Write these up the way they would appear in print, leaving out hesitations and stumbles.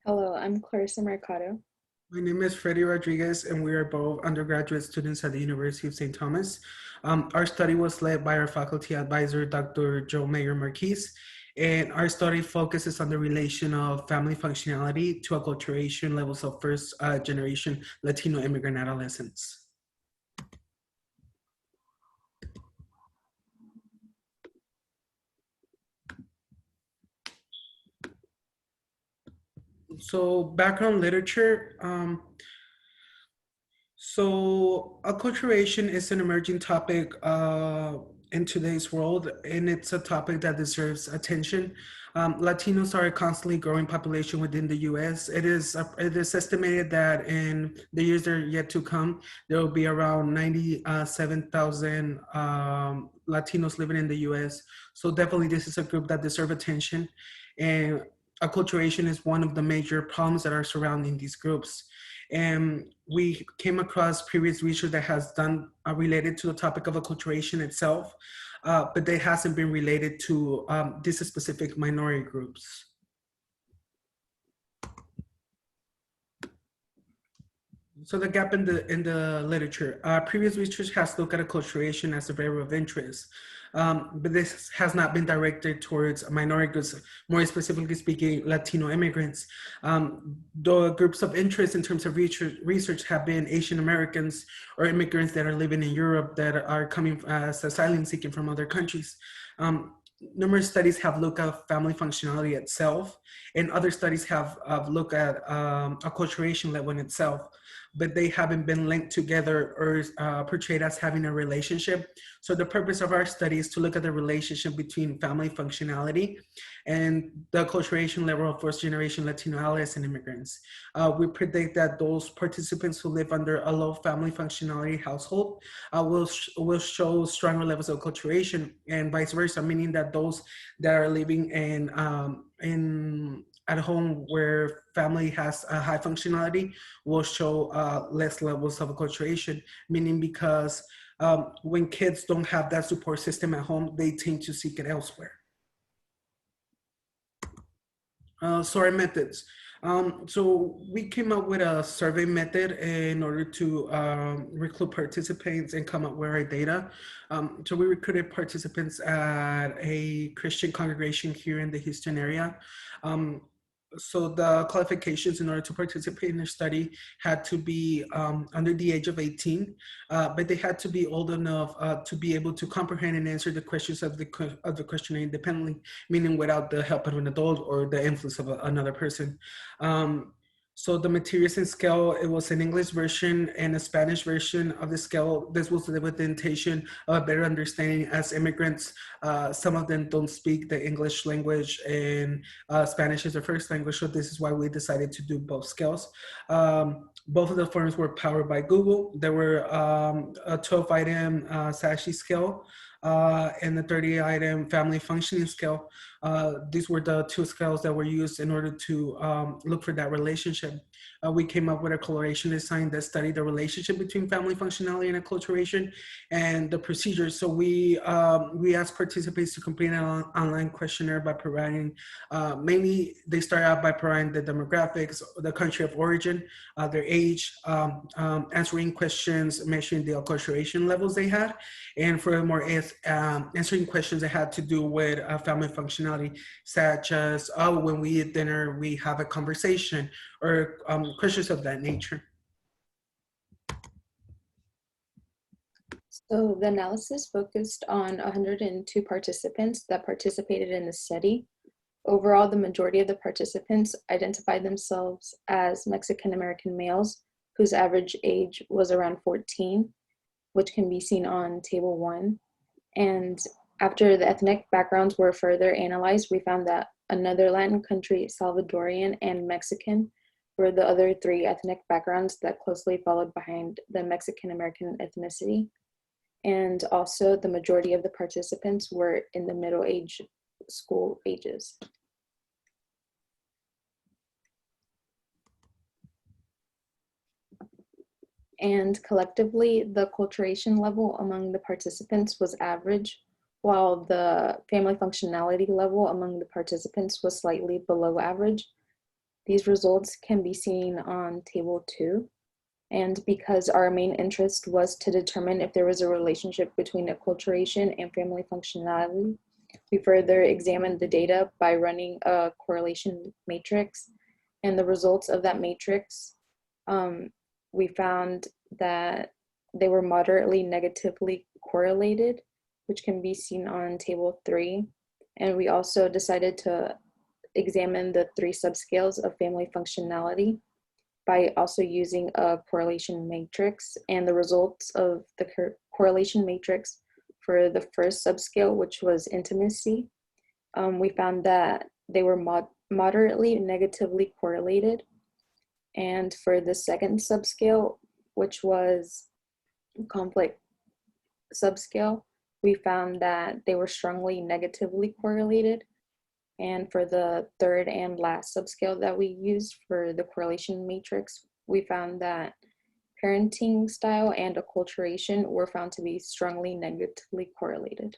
Hello, I'm Clarissa Mercado. My name is Freddie Rodriguez, and we are both undergraduate students at the University of St. Thomas. Our study was led by our faculty advisor, Dr. Joe Mayer Marquise, and our study focuses on the relation of family functionality to acculturation levels of first generation Latino immigrant adolescents. So background literature. So acculturation is an emerging topic in today's world, and it's a topic that deserves attention. Latinos are a constantly growing population within the U.S. It is estimated that in the years that are yet to come, there will be around 97,000 Latinos living in the U.S. So definitely, this is a group that deserves attention, and acculturation is one of the major problems that are surrounding these groups. And we came across previous research that has done related to the topic of acculturation itself, but it hasn't been related to these specific minority groups. So the gap in the literature. Previous research has looked at acculturation as a variable of interest, but this has not been directed towards minority groups, more specifically speaking, Latino immigrants. The groups of interest in terms of research have been Asian Americans or immigrants that are living in Europe that are coming as asylum seeking from other countries. Numerous studies have looked at family functionality itself, and other studies have looked at acculturation level in itself, but they haven't been linked together or portrayed as having a relationship. So the purpose of our study is to look at the relationship between family functionality and the acculturation level of first generation Latino adolescent immigrants. We predict that those participants who live under a low family functionality household will show stronger levels of acculturation, and vice versa, meaning that those that are living in at home where family has a high functionality will show less levels of acculturation, meaning because when kids don't have that support system at home, they tend to seek it elsewhere. So our methods. So we came up with a survey method in order to recruit participants and come up with our data. So we recruited participants at a Christian congregation here in the Houston area. So the qualifications in order to participate in the study had to be under the age of 18, but they had to be old enough to be able to comprehend and answer the questions of the questionnaire independently, meaning without the help of an adult or the influence of another person. So the materials and scale, it was an English version and a Spanish version of the scale. This was with the intention of a better understanding as immigrants. Some of them don't speak the English language, and Spanish is their first language. So this is why we decided to do both scales. Both of the forms were powered by Google. There were a 12-item SASHI scale and the 30-item family functioning scale. These were the two scales that were used in order to look for that relationship. We came up with a coloration design that studied the relationship between family functionality and acculturation and the procedures. So we asked participants to complete an online questionnaire by providing, mainly they start out by providing the demographics, the country of origin, their age, answering questions, measuring the acculturation levels they had, and furthermore, answering questions that had to do with family functionality, such as, oh, when we eat dinner, we have a conversation, or questions of that nature. So the analysis focused on 102 participants that participated in the study. Overall, the majority of the participants identified themselves as Mexican American males whose average age was around 14, which can be seen on table 1. And after the ethnic backgrounds were further analyzed, we found that another Latin country, Salvadorian and Mexican, were the other 3 ethnic backgrounds that closely followed behind the Mexican American ethnicity. And also the majority of the participants were in the middle age school ages. And collectively, the acculturation level among the participants was average, while the family functionality level among the participants was slightly below average. These results can be seen on Table 2. And because our main interest was to determine if there was a relationship between acculturation and family functionality, we further examined the data by running a correlation matrix. And the results of that matrix, we found that they were moderately negatively correlated, which can be seen on Table 3. And we also decided to examine the 3 subscales of family functionality by also using a correlation matrix. And the results of the correlation matrix for the first subscale, which was intimacy, we found that they were moderately negatively correlated. And for the second subscale, which was conflict subscale, we found that they were strongly negatively correlated. And for the third and last subscale that we used for the correlation matrix, we found that parenting style and acculturation were found to be strongly negatively correlated.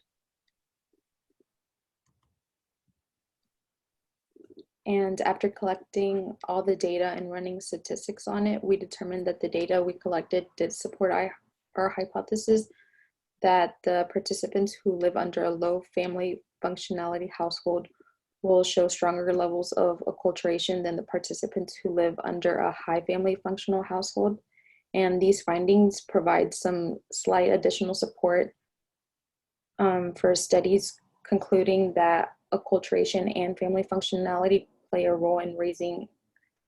And after collecting all the data and running statistics on it, we determined that the data we collected did support our hypothesis that the participants who live under a low family functionality household will show stronger levels of acculturation than the participants who live under a high family functional household. And these findings provide some slight additional support for studies concluding that acculturation and family functionality play a role in raising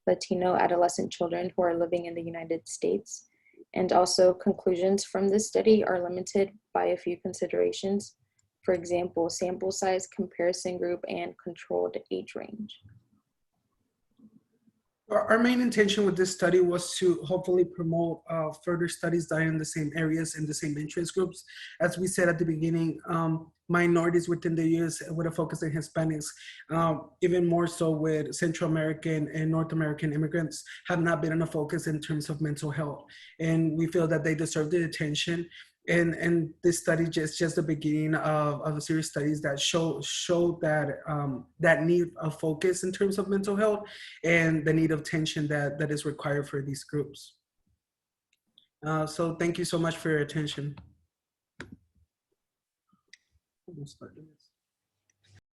Latino adolescent children who are living in the United States. And also conclusions from this study are limited by a few considerations. For example, sample size, comparison group, and controlled age range. Our main intention with this study was to hopefully promote further studies done in the same areas and the same interest groups. As we said at the beginning, minorities within the U.S. with a focus on Hispanics, even more so with Central American and North American immigrants, have not been in a focus in terms of mental health. And we feel that they deserve the attention. And this study is just the beginning of a series of studies that show that that need of focus in terms of mental health and the need of attention that is required for these groups. So thank you so much for your attention.